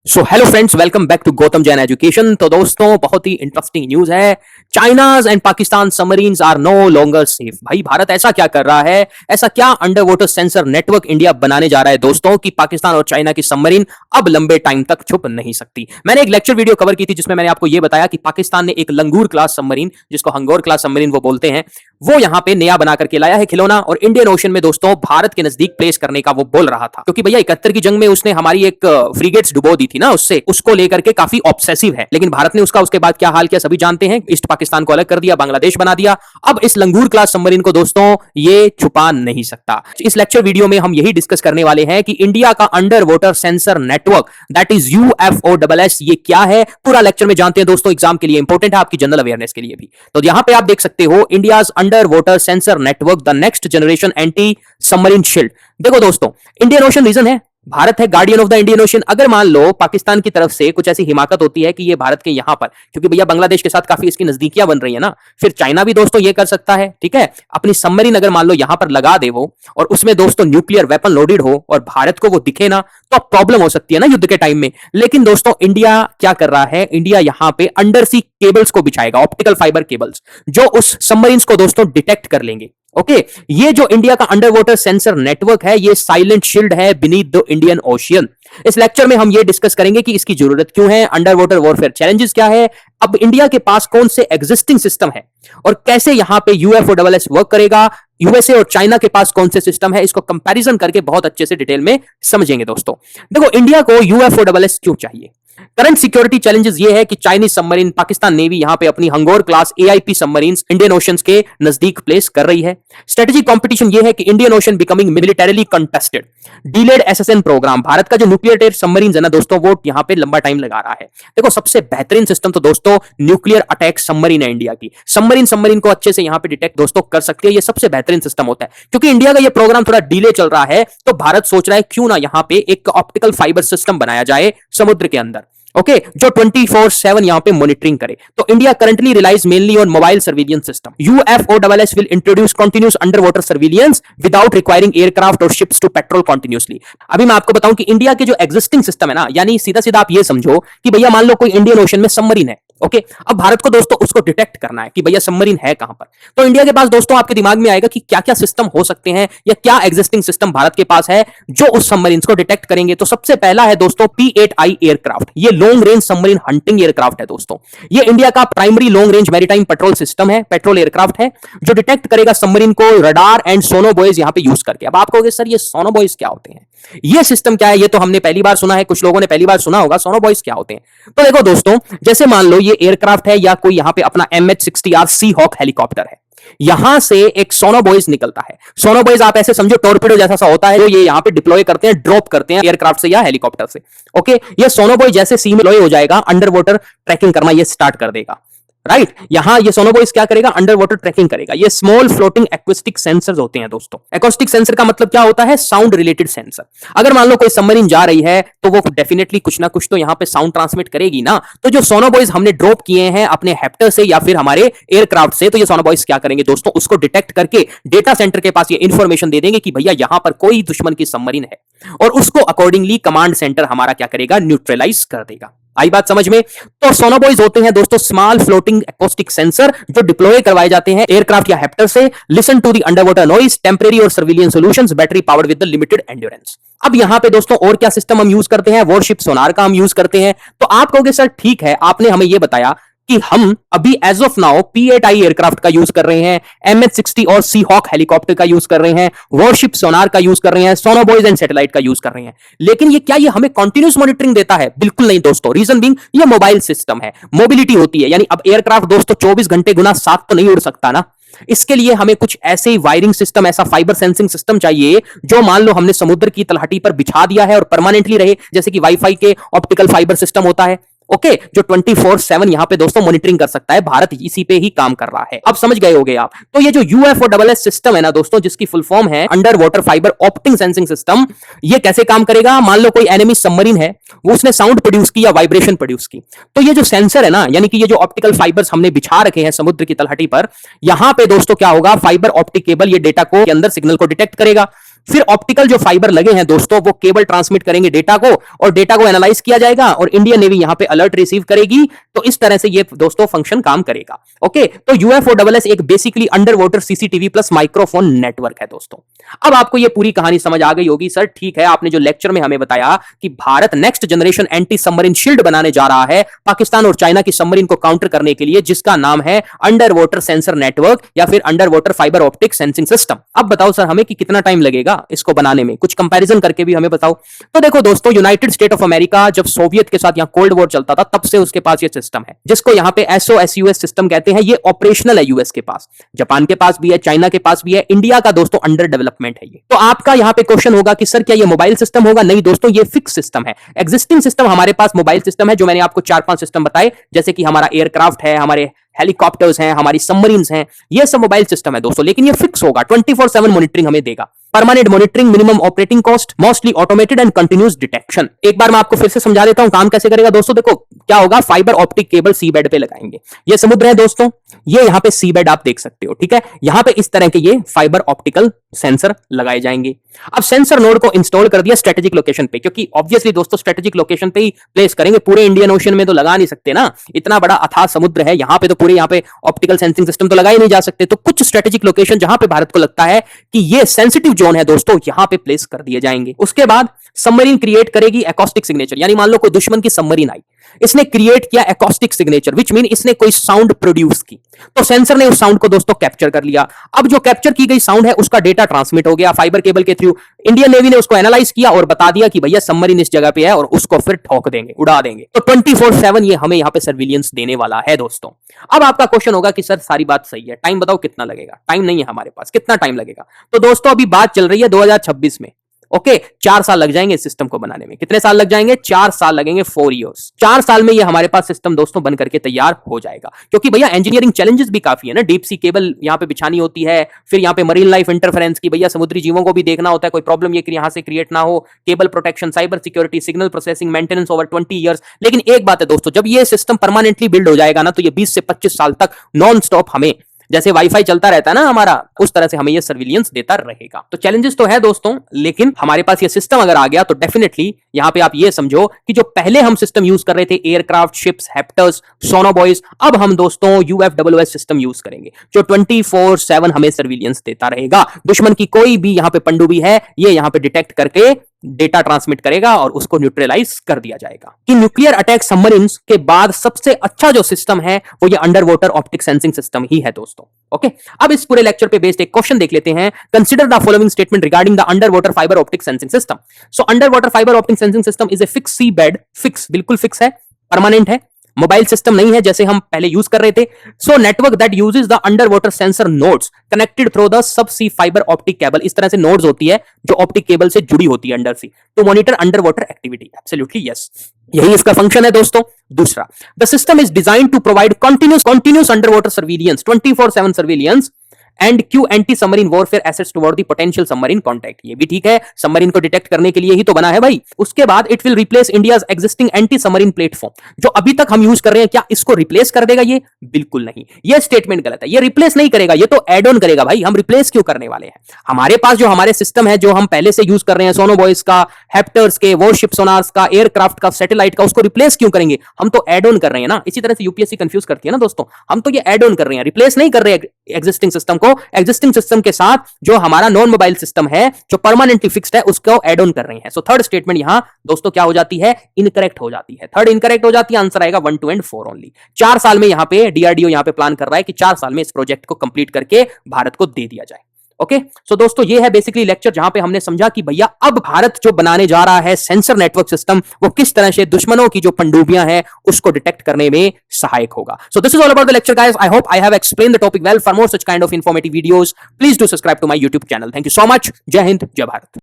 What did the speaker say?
So hello friends, welcome back to Gautam Jain education. तो दोस्तों, बहुत ही इंटरेस्टिंग न्यूज है। China's and Pakistan submarines are no longer safe. भाई, भारत ऐसा क्या कर रहा है? ऐसा क्या under water sensor network India बनाने जा रहा है दोस्तों कि पाकिस्तान और चाइना की सबमरीन अब लंबे टाइम तक छुप नहीं सकती। मैंने एक लेक्चर वीडियो कवर की थी जिसमें मैंने आपको यह बताया कि पाकिस्तान ने एक लंगूर क्लास सबमरीन, जिसको हंगोर क्लास सबमरीन वो बोलते हैं, वो यहां पे नया बना करके लाया है खिलौना, और इंडियन ओशन में दोस्तों भारत के नजदीक प्लेस करने का वो बोल रहा था। क्योंकि भैया 71 की जंग में उसने हमारी एक फ्रीगेट्स डुबो दी थी ना, उसको लेकर के काफी ऑब्सेसिव है। लेकिन भारत ने उसके बाद क्या हाल किया सभी जानते हैं। ईस्ट पाकिस्तान को अलग कर दिया, बांग्लादेश बना दिया। अब इस लंगूर क्लास सबमरीन को दोस्तों ये छुपा नहीं सकता। इस लेक्चर वीडियो में हम यही डिस्कस करने वाले हैं कि इंडिया का under water sensor network, that is UFOSS, ये क्या है। पूरा लेक्चर में जानते हैं दोस्तों, एग्जाम के लिए इंपॉर्टेंट है, आपकी जनरल अवेयरनेस के लिए भी। तो यहां पे आप देख सकते हो, India's under water sensor network, the next generation anti submarine shield. देखो दोस्तों, इंडियन ओशन रीजन है, भारत है guardian of the Indian ocean. अगर मान लो पाकिस्तान की तरफ से कुछ ऐसी हिमाकत होती है कि ये भारत के यहां पर, क्योंकि भैया बांग्लादेश के साथ काफी इसकी नजदीकियां बन रही है ना, फिर चाइना भी दोस्तों ये कर सकता है। ठीक है, अपनी सबमरीन अगर मान लो यहां पर लगा दे वो, और उसमें दोस्तों न्यूक्लियर वेपन लोडेड हो और भारत को वो दिखे ना, तो अब प्रॉब्लम हो सकती है ना युद्ध के टाइम में। लेकिन दोस्तों इंडिया क्या कर रहा है, इंडिया यहां पे अंडर सी केबल्स को बिछाएगा, ऑप्टिकल फाइबर केबल्स, जो उस सबमरीन को दोस्तों डिटेक्ट कर लेंगे। ओके, ये जो इंडिया का अंडर वाटर सेंसर नेटवर्क है, ये साइलेंट शील्ड है बीनीथ द इंडियन ओशियन। इस लेक्चर में हम ये डिस्कस करेंगे कि इसकी जरूरत क्यों है, अंडर वाटर वॉरफेयर चैलेंजेस क्या है, अब इंडिया के पास कौन से एग्जिस्टिंग सिस्टम है, और कैसे यहां पे UFOSS वर्क करेगा, यूएसए और चाइना के पास कौन से सिस्टम है, इसको कंपैरिजन करके बहुत अच्छे से डिटेल में समझेंगे दोस्तों। देखो, इंडिया को UFOSS क्यों चाहिए? करंट सिक्योरिटी चैलेंजेस ये है कि चाइनीज सबमरीन, पाकिस्तान नेवी यहां पे अपनी Hangor class AIP submarines Indian oceans के नजदीक प्लेस कर रही है। स्ट्रेटेजिक कंपटीशन ये है कि Indian Ocean becoming militarily contested, delayed SSN programme, Bharat का जो न्यूक्लियर टेस्ट सबमरीन है ना दोस्तों, वो यहां पे लंबा टाइम लगा रहा है। देखो, सबसे बेहतरीन सिस्टम तो दोस्तों न्यूक्लियर अटैक सबमरीन है इंडिया की। सबमरीन को अच्छे से यहां पे डिटेक्ट दोस्तों कर सकती है, ये सबसे बेहतरीन सिस्टम होता है। क्योंकि इंडिया का ये प्रोग्राम थोड़ा डिले चल रहा है, तो भारत सोच रहा है क्यों ना यहां पे एक ऑप्टिकल फाइबर सिस्टम बनाया जाए समुद्र के अंदर, ओके, जो 24/7 यहां पे मॉनिटरिंग करे। तो India currently relies mainly on mobile surveillance system. UFOSS will introduce continuous under water surveillance without requiring aircraft और शिप्स टू पेट्रोल कंटिन्यूसली। अभी मैं आपको बताऊं कि इंडिया के जो एग्जिस्टिंग सिस्टम है ना, यानी सीधा सीधा आप ये समझो कि भैया मान लो कोई इंडियन ओशन में सबमरीन है, ओके, अब भारत को दोस्तों उसको डिटेक्ट करना है कि भैया सबमरीन है कहां पर। तो इंडिया के पास दोस्तों आपके दिमाग में आएगा कि क्या क्या सिस्टम हो सकते हैं, या क्या एग्जिस्टिंग सिस्टम भारत के पास है जो उस सबमरीन को डिटेक्ट करेंगे। तो सबसे पहला है दोस्तों P8I एयरक्राफ्ट। ये long range submarine hunting aircraft है दोस्तों। ये इंडिया का primary long range maritime petrol system है, पेट्रोल एयरक्राफ्ट है, जो डिटेक्ट करेगा सबमरीन को रडार एंड सोनोबॉयज यहां पे यूज करके। अब आप कहोगे सर ये सोनोबॉयज क्या होते हैं, ये सिस्टम क्या है? ये तो हमने पहली बार सुना है, कुछ लोगों ने पहली बार सुना होगा, सोनोबॉयज क्या होते हैं। तो देखो दोस्तों, जैसे मान लो ये एयरक्राफ्ट है या कोई यहां पे अपना MH-60R सीहॉक हेलीकॉप्टर है, यहां से एक सोनोबॉयज निकलता है। सोनोबॉयज आप ऐसे समझो टॉर्पेडो जैसा सा होता है, जो ये यहां पे डिप्लॉय करते हैं, ड्रॉप करते हैं एयरक्राफ्ट से या हेलीकॉप्टर से। ओके, ये सोनोबॉय जैसे सी में डिप्लॉय हो जाएगा, अंडर वाटर ट्रैकिंग करना ये स्टार्ट कर देगा। राइट, यहां ये सोनोबॉयज क्या करेगा, अंडर वाटर ट्रैकिंग करेगा। ये स्मॉल फ्लोटिंग एक्वेस्टिक सेंसर्स होते हैं दोस्तों। एक्वेस्टिक सेंसर का मतलब क्या होता है? Sound related sensor. अगर मान लो कोई सबमरीन जा रही है, तो वो डेफिनेटली कुछ ना कुछ तो यहां पे साउंड ट्रांसमिट करेगी ना। तो जो सोनोबॉयज हमने ड्रॉप किए हैं अपने हेप्टर से या फिर हमारे एयरक्राफ्ट से, तो ये सोनोबॉयज क्या करेंगे दोस्तों, उसको डिटेक्ट करके डेटा सेंटर के पास ये इंफॉर्मेशन दे देंगे कि भैया यहां पर कोई दुश्मन की सबमरीन है, और उसको अकॉर्डिंगली कमांड सेंटर हमारा क्या करेगा, न्यूट्रलाइज कर देगा। आई बात समझ में? तो सोनोबॉयज होते हैं दोस्तों स्मॉल फ्लोटिंग एक्वेस्टिक सेंसर, जो डिप्लॉय करवाए जाते हैं एयरक्राफ्ट या हेप्टर से। Listen to the under water noise, temporary और surveillance solutions, battery powered with the limited endurance. अब यहां पे दोस्तों और क्या सिस्टम हम यूज करते हैं? वॉरशिप सोनार का हम यूज करते हैं। तो आप कहोगे सर ठीक है, आपने हमें यह बताया कि हम अभी as of now P8I aircraft का यूज कर रहे हैं, MH-60 और सीहॉक हेलीकॉप्टर का यूज कर रहे हैं, वॉरशिप सोनार का यूज कर रहे हैं, सोनोबॉयज एंड सैटेलाइट का यूज कर रहे हैं। लेकिन ये क्या ये हमें कंटीन्यूअस मॉनिटरिंग देता है? बिल्कुल नहीं दोस्तों। रीजन बीइंग ये मोबाइल सिस्टम है, मोबिलिटी होती है, यानी अब एयरक्राफ्ट दोस्तों 24 घंटे गुना 7 तो नहीं उड़ सकता ना। इसके लिए हमें कुछ ऐसे वायरिंग सिस्टम, ऐसा फाइबर सेंसिंग सिस्टम चाहिए जो मान लो हमने समुद्र की तलहटी पर बिछा दिया है और परमानेंटली रहे, जैसे कि वाईफाई के ऑप्टिकल फाइबर सिस्टम होता है। ओके, जो 24/7 यहां पे दोस्तों मॉनिटरिंग कर सकता है। भारत इसी पे ही काम कर रहा है। अब समझ गए होगे आप। तो ये जो UFOSS सिस्टम है ना दोस्तों, जिसकी फुल फॉर्म है under water fibre optic sensing system, ये कैसे काम करेगा? मान लो कोई एनिमी सबमरीन है, वो उसने साउंड प्रोड्यूस की या वाइब्रेशन प्रोड्यूस की, तो ये जो सेंसर है ना, यानी कि ये जो ऑप्टिकल फाइबर्स हमने बिछा रखे हैं समुद्र की तलहटी पर, यहां पे दोस्तों क्या होगा, फाइबर ऑप्टिक केबल ये डेटा को के अंदर सिग्नल को डिटेक्ट करेगा। फिर ऑप्टिकल जो फाइबर लगे हैं दोस्तों वो केबल ट्रांसमिट करेंगे डेटा को, और डेटा को एनालाइज किया जाएगा और इंडियन नेवी यहां पे अलर्ट रिसीव करेगी। तो इस तरह से ये दोस्तों फंक्शन काम करेगा। ओके, तो UFOSS एक basically under water CCTV plus microphone network है दोस्तों। अब आपको ये पूरी कहानी समझ आ गई होगी। सर ठीक है, आपने जो लेक्चर में हमें बताया कि Bharat next generation anti submarine shield बनाने जा रहा है पाकिस्तान और चाइना की सबमरीन को काउंटर करने के लिए, जिसका नाम है अंडर वाटर सेंसर नेटवर्क या फिर under water fibre optic sensing system. अब बताओ सर हमें कि कितना टाइम लगेगा इसको बनाने में, कुछ कंपैरिजन करके भी हमें बताओ। तो देखो दोस्तों, यूनाइटेड स्टेट ऑफ अमेरिका जब सोवियत के साथ यहां कोल्ड वॉर चलता था तब से उसके पास ये सिस्टम है, जिसको यहां पे SOSUS सिस्टम कहते हैं। ये ऑपरेशनल है यूएस के पास, जापान के पास भी है, चाइना के पास भी है, इंडिया का दोस्तों अंडर डेवलपमेंट है ये। तो आपका यहां पे क्वेश्चन होगा कि सर क्या ये मोबाइल सिस्टम होगा? नहीं दोस्तों, ये फिक्स सिस्टम है। एग्जिस्टिंग सिस्टम हमारे पास मोबाइल सिस्टम है, जो मैंने आपको 4-5 सिस्टम बताए, जैसे कि हमारा एयरक्राफ्ट है, हमारे हेलीकॉप्टर्स हैं, हमारी सबमरीन्स हैं, ये सब मोबाइल सिस्टम है दोस्तों। लेकिन ये फिक्स होगा, 24/7 मॉनिटरिंग हमें देगा, permanent monitoring, minimum operating cost, mostly automated and continuous detection. एक बार मैं आपको फिर से समझा देता हूं काम कैसे करेगा दोस्तों। देखो क्या होगा, fibre optic cable sea bed पे लगाएंगे। ये समुद्र है दोस्तों, ये यहां पे सी बेड आप देख सकते हो, ठीक है। यहां पे इस तरह के ये फाइबर ऑप्टिकल सेंसर लगाए जाएंगे। अब सेंसर नोड को इंस्टॉल कर दिया स्ट्रेटेजिक लोकेशन पे, क्योंकि ऑब्वियसली दोस्तों स्ट्रेटेजिक लोकेशन पे ही प्लेस करेंगे, पूरे इंडियन ओशन में तो लगा नहीं सकते ना, इतना बड़ा अथाह समुद्र है, यहां पे तो पूरे यहां पे ऑप्टिकल सेंसिंग सिस्टम तो लगा ही नहीं जा सकते। तो कुछ स्ट्रेटेजिक लोकेशन जहां पे भारत को लगता है कि ये सेंसिटिव जोन है दोस्तों, यहां पे प्लेस कर दिए जाएंगे। उसके बाद सबमरीन क्रिएट करेगी एकॉस्टिक सिग्नेचर, यानी मान लो कोई दुश्मन की सबमरीन आई, इसने क्रिएट किया एकॉस्टिक सिग्नेचर, विच मीन इसने कोई साउंड प्रोड्यूस की, तो सेंसर ने उस साउंड को दोस्तों कैप्चर कर लिया। अब जो कैप्चर की गई साउंड है उसका डेटा ट्रांसमिट हो गया फाइबर केबल के थ्रू, इंडियन नेवी ने उसको एनालाइज किया और बता दिया कि भैया सबमरीन इस जगह पे है, और उसको फिर ठोक देंगे, उड़ा देंगे। तो 24/7 ये हमें यहां पे सर्विलियंस देने वाला है दोस्तों। अब आपका क्वेश्चन होगा कि सर सारी बात सही है, टाइम बताओ कितना लगेगा? टाइम नहीं है हमारे पास, कितना टाइम लगेगा? तो दोस्तों अभी बात चल रही है 2026 में। ओके, 4 साल लग जाएंगे इस सिस्टम को बनाने में। कितने साल लग जाएंगे? 4 साल लगेंगे, 4 इयर्स। 4 साल में ये हमारे पास सिस्टम दोस्तों बन करके तैयार हो जाएगा, क्योंकि भैया इंजीनियरिंग चैलेंजेस भी काफी है ना। डीप सी केबल यहाँ पे बिछानी होती है, फिर यहाँ पे मरीन लाइफ इंटरफेरेंस की, भैया समुद्री जीवों को भी देखना होता है, कोई प्रॉब्लम ये यहाँ से क्रिएट ना हो, cable protection, cyber security, signal processing, maintenance over 20 years. लेकिन एक बात है दोस्तों, जब ये सिस्टम परमानेंटली बिल्ड हो जाएगा ना, तो ये 20 से 25 साल तक नॉन स्टॉप हमें, जैसे वाईफाई चलता रहता है ना हमारा, उस तरह से हमें ये सर्विलियंस देता रहेगा। तो चैलेंजेस तो है दोस्तों, लेकिन हमारे पास ये सिस्टम अगर आ गया तो डेफिनेटली यहां पे आप ये समझो कि जो पहले हम सिस्टम यूज कर रहे थे, एयरक्राफ्ट, शिप्स, हेप्टर्स, सोनोबॉयज, अब हम दोस्तों UFOSS सिस्टम यूज करेंगे, जो 24/7 हमें सर्विलियंस देता रहेगा। दुश्मन की कोई भी यहां पे पनडुब्बी है, ये यहां पे डिटेक्ट करके डेटा ट्रांसमिट करेगा और उसको न्यूट्रलाइज कर दिया जाएगा। कि न्यूक्लियर अटैक सबमरीन्स के बाद सबसे अच्छा जो सिस्टम है वो ये under water optic sensing system ही है दोस्तों। ओके, अब इस पूरे लेक्चर पे बेस्ड एक क्वेश्चन देख लेते हैं। Consider the following statement regarding the under water fibre optic sensing system. So under water fibre optic sensing system is a fix sea bed, fix बिल्कुल फिक्स है, परमानेंट है, मोबाइल सिस्टम नहीं है जैसे हम पहले यूज कर रहे थे। So network that uses the under water sensor nodes connected through the sub sea fibre optic cable, इस तरह से नोड्स होती है जो ऑप्टिक केबल से जुड़ी होती है under sea, to monitor under water activity. Absolutely yes, यही इसका फंक्शन है दोस्तों। दूसरा, the system is design to provide continuous under water surveillance, 24/7 surveillance and cue anti submarine warfare assets toward the potential submarine contact. ये भी ठीक है, submarine को डिटेक्ट करने के लिए ही तो बना है भाई। उसके बाद it will replace India's existing anti submarine platform, जो अभी तक हम यूज कर रहे हैं, क्या इसको रिप्लेस कर देगा? ये बिल्कुल नहीं, ये स्टेटमेंट गलत है। ये रिप्लेस नहीं करेगा, ये तो एड ऑन करेगा भाई। हम रिप्लेस क्यों करने वाले हैं? हमारे पास जो हमारे सिस्टम है, जो हम पहले से यूज कर रहे हैं, सोनोबॉयज का, हेप्टर्स के, वॉरशिप सोनार्स का, एयरक्राफ्ट का, सैटेलाइट का, उसको रिप्लेस क्यों करेंगे? हम तो एड ऑन कर रहे हैं ना। इसी तरह से यूपीएससी कंफ्यूज करती है ना दोस्तों, हम तो ये एड ऑन कर रहे हैं, रिप्लेस नहीं कर रहे एग्जिस्टिंग सिस्टम को। एग्जिस्टिंग सिस्टम के साथ जो हमारा नॉन मोबाइल सिस्टम है, जो परमानेंटली फिक्स्ड है, उसको ऐड ऑन कर रहे हैं। सो थर्ड स्टेटमेंट यहां दोस्तों क्या हो जाती है? इनकरेक्ट हो जाती है। थर्ड इनकरेक्ट हो जाती है, आंसर आएगा 1, 2 एंड 4 ओनली। 4 साल में यहां पे डीआरडीओ यहां पे प्लान कर रहा है कि 4 साल में इस प्रोजेक्ट को कंप्लीट करके भारत को दे दिया जाए। ओके, सो दोस्तों ये है बेसिकली लेक्चर जहां पे हमने समझा कि भैया अब भारत जो बनाने जा रहा है सेंसर नेटवर्क सिस्टम, वो किस तरह से दुश्मनों की जो पनडुब्बियां हैं उसको डिटेक्ट करने में सहायक होगा। So this is all about the lecture guys. I hope I have explained the topic well. For more such kind of informative videos please do subscribe to my YouTube channel. Thank you so much. जय हिंद, जय भारत।